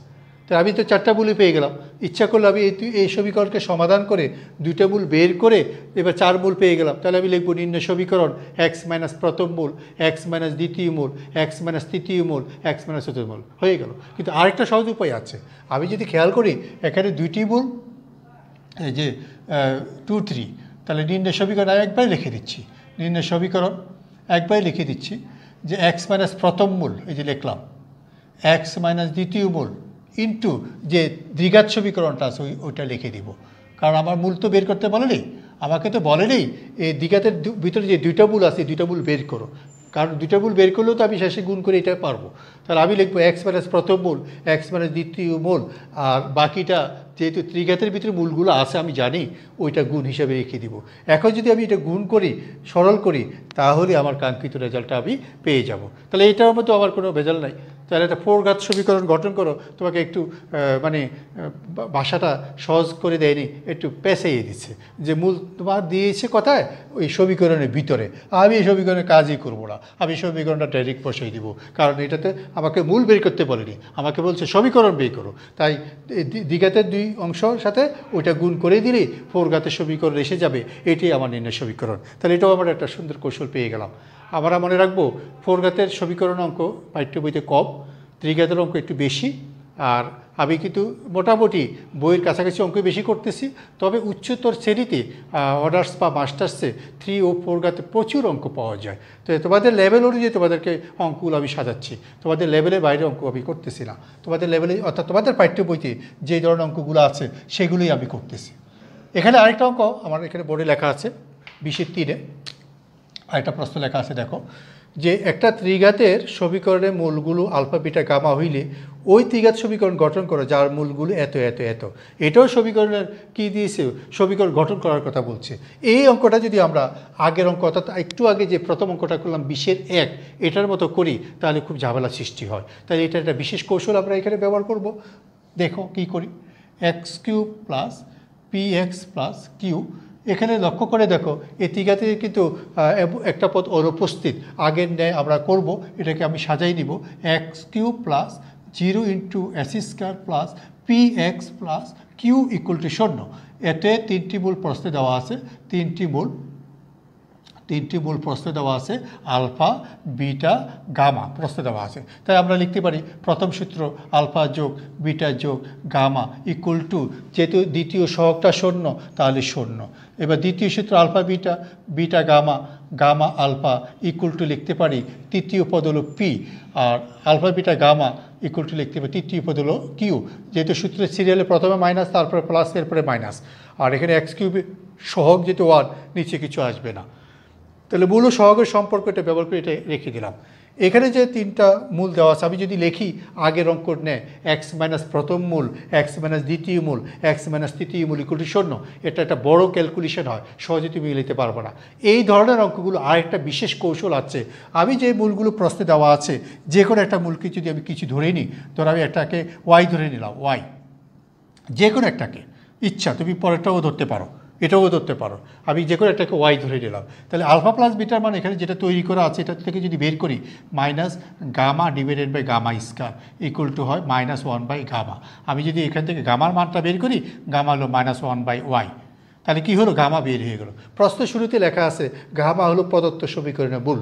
তো আমি তো 4টা মূলই পেয়ে গেলাম। ইচ্ছা করলে আমি এই সমীকরণকে সমাধান করে 2টা মূল বের করে এবার 4 মূল পেয়ে গেলাম। তাহলে আমি লিখব নির্ণয় সমীকরণ এক্স মাইনাস প্রথম মূল, এক্স মাইনাস দ্বিতীয় মূল, এক্স মাইনাস তৃতীয় মূল, এক্স মাইনাস চতুর্থ মূল হয়ে গেল। কিন্তু আরেকটা সহজ উপায় আছে। আমি যদি খেয়াল করি এখানে 2টি মূল এই যে 2, 3, তাহলে নির্ণয় সমীকরণ আমি একবারই লিখে দিচ্ছি। নির্ণয় সমীকরণ একবারই লিখে দিচ্ছি যে এক্স মাইনাস প্রথম মূল এই যে লিখলাম, এক্স মাইনাস দ্বিতীয় মূল ইন্টু যে দ্বিঘাত সমীকরণটা আছে ওইটা লিখে দিব। কারণ আমার মূল তো বের করতে বলেনি, আমাকে তো বলেনি এই দ্বিঘাতের ভিতরে যে 2টা মূল আছে 2টা মূল বের করো। কারণ 2টা মূল বের করলেও তো আমি শেষে গুণ করে এটা পারবো। তাহলে আমি লিখবো এক্স মাইনাস প্রথম মূল, এক্স মাইনাস দ্বিতীয় মূল, আর বাকিটা যেহেতু ত্রিঘাতের ভিতরে মূলগুলো আছে আমি জানি ওইটা গুণ হিসাবে রেখে দিব। এখন যদি আমি এটা গুণ করি, সরল করি, তাহলে আমার কাঙ্ক্ষিত রেজাল্টটা আমি পেয়ে যাব। তাহলে এটার মধ্যে আমার কোনো ভেজাল নাই। তাহলে একটা 4 ঘাত সমীকরণ গঠন করো, তোমাকে একটু মানে ভাষাটা সহজ করে দেয়নি, একটু পেঁচাইয়ে দিচ্ছে যে মূল তোমার দিয়েছে কোথায়, ওই সমীকরণের ভিতরে। আমি এই সমীকরণের কাজই করব না, আমি সমীকরণটা ডাইরেক্ট বসাই দিব। কারণ এটাতে আমাকে মূল বের করতে বলেনি, আমাকে বলছে সমীকরণ বের করো। তাই দ্বিঘাতের 2 অংশের সাথে ওইটা গুণ করে দিলেই 4 ঘাতের সমীকরণ এসে যাবে। এটাই আমার নির্ণয় সমীকরণ। তাহলে এটাও আমার একটা সুন্দর কৌশল পেয়ে গেলাম। আমরা মনে রাখবো 4 ঘাতের সমীকরণ অঙ্ক পাঠ্য বইতে কম, ত্রিঘাতের অঙ্ক একটু বেশি। আর আমি কিন্তু মোটামুটি বইয়ের কাছাকাছি অঙ্ক বেশি করতেছি। তবে উচ্চতর শ্রেণীতে অনার্স বা মাস্টার্সে 3 ও 4 ঘাতে প্রচুর অঙ্ক পাওয়া যায়। তো তোমাদের লেভেল অনুযায়ী তোমাদেরকে অঙ্কগুলো আমি সাজাচ্ছি। তোমাদের লেভেলের বাইরে অঙ্ক আমি করতেছি না। তোমাদের লেভেলে অর্থাৎ তোমাদের পাঠ্য বইতে যে ধরনের অঙ্কগুলো আছে সেগুলোই আমি করতেছি। এখানে আরেকটা অঙ্ক আমার এখানে বোর্ডে লেখা আছে 20-3 আরেকটা প্রশ্ন লেখা আছে। দেখো যে একটা ত্রিঘাতের সমীকরণের মূলগুলো আলফা বিটা গামা হইলে ওই ত্রিঘাত সমীকরণ গঠন করো যার মূলগুলো এত এত এত। এটাও সমীকরণের কী দিয়েছে, সমীকরণ গঠন করার কথা বলছে। এই অঙ্কটা যদি আমরা আগের অঙ্ক অর্থাৎ একটু আগে যে প্রথম অঙ্কটা করলাম 20-1 এটার মতো করি তাহলে খুব ঝামেলা সৃষ্টি হয়। তাই এটা একটা বিশেষ কৌশল আমরা এখানে ব্যবহার করব। দেখো কি করি, x³ plus px plus q এখানে লক্ষ্য করে দেখো এই দ্বিঘাতে কিন্তু একটা পদ অনুপস্থিত, আগের ন্যায় আমরা করব, এটাকে আমি সাজাই নিব X Q plus 0 into S square plus P X plus Q equal to 0। এতে তিনটি মূল প্রশ্নে দেওয়া আছে, তিনটি মূল প্রশ্নে দেওয়া আছে, আলফা বিটা গামা প্রশ্নে দেওয়া আছে। তাই আমরা লিখতে পারি প্রথম সূত্র আলফা যোগ বিটা যোগ গামা ইকুয়াল টু, যেহেতু দ্বিতীয় সহগটা 0 তাহলে 0। এবার দ্বিতীয় সূত্র alpha beta beta gamma gamma alpha equal to লিখতে পারি তৃতীয় পদ হলো পি, আর alpha beta gamma equal to লিখতে পারি তৃতীয় পদ হলো কিউ। যেহেতু সূত্রের সিরিয়ালে প্রথমে মাইনাস, তারপরে প্লাস, এরপরে মাইনাস, আর এখানে এক্স কিউবে সহগ যেহেতু 1, নিচে কিছু আসবে না, তাহলে মূল ও সহগের সম্পর্ক এটা ব্যবহার করে এটা রেখে দিলাম। এখানে যে তিনটা মূল দেওয়া আছে, আমি যদি লিখি আগের অঙ্ক নেয় এক্স মাইনাস প্রথম মূল, এক্স মাইনাস দ্বিতীয় মূল, এক্স মাইনাস তৃতীয় মূল ইকুয়াল টু 0, এটা একটা বড় ক্যালকুলেশন হয়, সহজে তুমি মিলাতে পারবো না। এই ধরনের অঙ্কগুলো আরেকটা বিশেষ কৌশল আছে, আমি যে মূলগুলো প্রশ্নে দেওয়া আছে যে কোনো একটা মূলকে যদি আমি কিছু ধরে নিই, ধর আমি একটাকে ওয়াই ধরে নিলাম, ওয়াই যে কোনো একটাকে, ইচ্ছা তুমি পরেরটাও ধরতে পারো, এটাও ধরতে পারো, আমি যে কোনো একটাকে ওয়াই ধরে নিলাম, তাহলে আলফা প্লাস বিটার মানে এখানে যেটা তৈরি করা আছে এটা থেকে যদি বের করি minus gamma divided by gamma square equal to হয় -1 বাই গামা। আমি যদি এখান থেকে গামার মানটা বের করি, গামা হলো -1 বাই ওয়াই, তাহলে কী হলো, গামা বের হয়ে গেলো। প্রশ্নের শুরুতে লেখা আছে গামা হলো প্রদত্ত সমীকরণের মূল,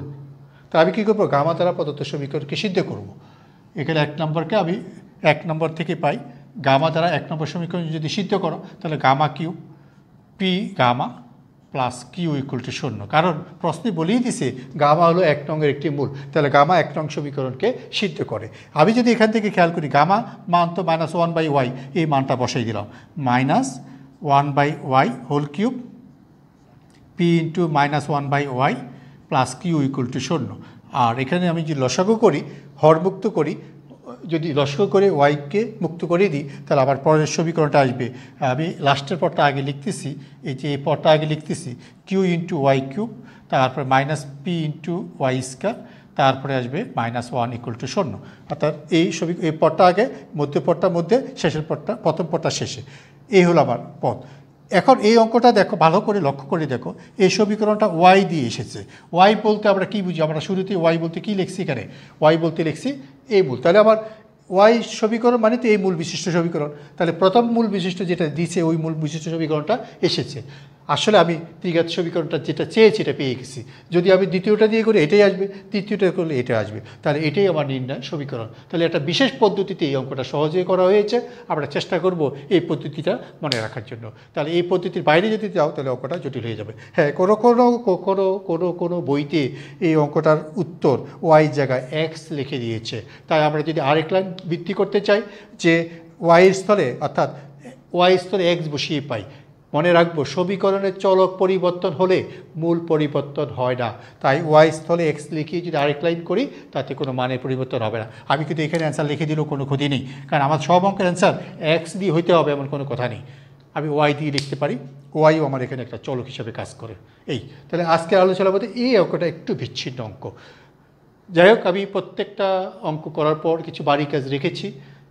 তা আমি কী করবো, গামা দ্বারা প্রদত্ত সমীকরণকে সিদ্ধ করব। এখানে 1 নম্বরকে আমি 1 নম্বর থেকে পাই, গামা দ্বারা 1 নম্বর সমীকরণ যদি সিদ্ধ করো তাহলে gamma Q P gamma plus Q equal to 0, কারণ প্রশ্নে বলেই দিছে গামা হলো 1 নংয়ের একটি মূল, তাহলে গামা 1 নং সমীকরণকে সিদ্ধ করে। আমি যদি এখান থেকে খেয়াল করি গামা মান তো -1 বাই ওয়াই, এই মানটা বসাই দিলাম -1 by Y whole cube P into -1 by Y plus Q equal to 0। আর এখানে আমি যদি লসাগু করি, হরমুক্ত করি, যদি লসাগু করে ওয়াইকে মুক্ত করে দিই তাহলে আবার পরের সমীকরণটা আসবে। আমি লাস্টের পরটা আগে লিখতেছি, এই যে এই পরটা আগে লিখতেছি কিউ ইন্টু ওয়াই কিউব, তারপরে minus P into Y square, তারপরে আসবে -1 ইকুয়াল টু 0। অর্থাৎ এই পরটা আগে, মধ্য পরটা মধ্যে, শেষের পরটা প্রথম পরটা শেষে, এই হলো আমার পথ। এখন এই অঙ্কটা দেখো, ভালো করে লক্ষ্য করে দেখো, এই সমীকরণটা ওয়াই দিয়ে এসেছে। ওয়াই বলতে আমরা কী বুঝি, আমরা শুরুতে ওয়াই বলতে কী লিখছি, এখানে ওয়াই বলতে লিখছি এই মূল, তাহলে আমার ওয়াই সমীকরণ মানে তো এই মূল বিশিষ্ট সমীকরণ, তাহলে প্রথম মূল বিশিষ্ট যেটা দিছে ওই মূল বিশিষ্ট সমীকরণটা এসেছে। আসলে আমি ত্রিঘাত সমীকরণটা যেটা চেয়েছি এটা পেয়ে গেছি, যদি আমি দ্বিতীয়টা দিয়ে করি এটাই আসবে, তৃতীয়টা করলে এটা আসবে, তাহলে এটাই আমার নির্ণয় সমীকরণ। তাহলে একটা বিশেষ পদ্ধতিতে এই অঙ্কটা সহজেই করা হয়েছে, আমরা চেষ্টা করব এই পদ্ধতিটা মনে রাখার জন্য। তাহলে এই পদ্ধতির বাইরে যদি যাও তাহলে অঙ্কটা জটিল হয়ে যাবে। হ্যাঁ, কোনো বইতে এই অঙ্কটার উত্তর ওয়াই জায়গায় এক্স লিখে দিয়েছে, তাই আমরা যদি আরেক লাইন ভিত্তি করতে চাই যে ওয়াইয়ের স্থলে, অর্থাৎ ওয়াই স্থলে এক্স বসিয়ে পাই, মনে রাখবো সমীকরণের চলক পরিবর্তন হলে মূল পরিবর্তন হয় না, তাই ওয়াই স্থলে এক্স লিখিয়ে যদি আরেক লাইন করি তাতে কোনো মানের পরিবর্তন হবে না। আমি কিন্তু এখানে অ্যান্সার লিখে দিলেও কোনো ক্ষতি নেই, কারণ আমার সব অঙ্কের অ্যান্সার এক্স দিয়ে হইতে হবে এমন কোনো কথা নেই, আমি ওয়াই দিয়ে লিখতে পারি, ওয়াইও আমার এখানে একটা চলক হিসাবে কাজ করে। এই তাহলে আজকের আলোচনা বলতে এই অঙ্কটা একটু বিচ্ছিন্ন অঙ্ক। যাই হোক, আমি প্রত্যেকটা অঙ্ক করার পর কিছু বাড়ি কাজ রেখেছি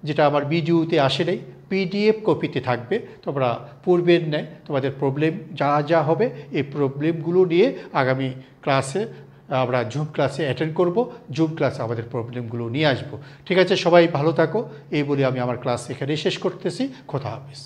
যেটা আমার ভিডিওতে আসে নাই, পিডিএফ কপিতে থাকবে। তোমরা পূর্বের ন্যায় তোমাদের প্রবলেম যা হবে এই প্রবলেমগুলো নিয়ে আগামী ক্লাসে আমরা জুম ক্লাসে অ্যাটেন্ড করব, জুম ক্লাসে আমাদের প্রবলেমগুলো নিয়ে আসব। ঠিক আছে, সবাই ভালো থাকো, এই বলে আমি আমার ক্লাস এখানেই শেষ করতেছি। খোদা হাফেজ।